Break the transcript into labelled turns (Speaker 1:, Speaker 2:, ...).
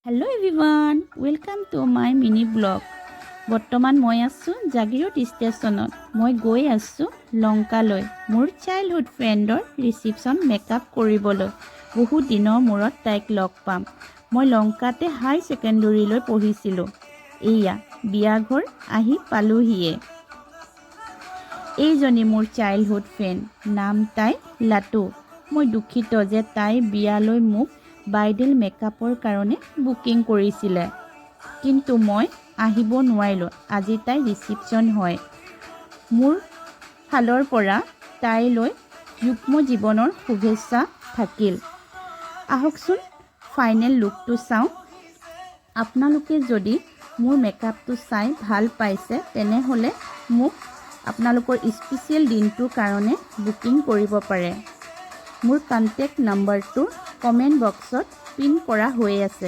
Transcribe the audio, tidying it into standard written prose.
Speaker 1: Hello' everyone, welcome to my mini blog. বৰ্তমান মই আছোঁ জাগিৰোড ষ্টেচনত। মই গৈ আছোঁ লংকালৈ মোৰ চাইল্ডহুড ফ্ৰেণ্ডৰ ৰিচিপশ্যন মেকআপ কৰিবলৈ। বহুত দিনৰ মূৰত তাইক লগ পাম। মই লংকাতে হাই ছেকেণ্ডেৰীলৈ পঢ়িছিলোঁ। এয়া বিয়াঘৰ আহি পালোহিয়ে। এইজনী মোৰ চাইল্ডহুড ফ্ৰেণ্ড, নাম তাই লাটু। মই দুখিত যে তাই বিয়ালৈ মোক ব্ৰাইডেল মেকআপৰ কাৰণে বুকিং কৰিছিলে, কিন্তু মই আহিব নোৱাৰিলোঁ। আজি তাইৰ ৰিচিপশ্যন হয়। মোৰ ফালৰ পৰা তাইলৈ যুগ্ম জীৱনৰ শুভেচ্ছা থাকিল। আহকচোন ফাইনেল লুকটো চাওঁ। আপোনালোকে যদি মোৰ মেকআপটো চাই ভাল পাইছে তেনেহ'লে মোক আপোনালোকৰ স্পেচিয়েল দিনটোৰ কাৰণে বুকিং কৰিব পাৰে। মোৰ কণ্টেক্ট নম্বৰটো কমেণ্ট বক্সত পিন কৰা হৈ আছে।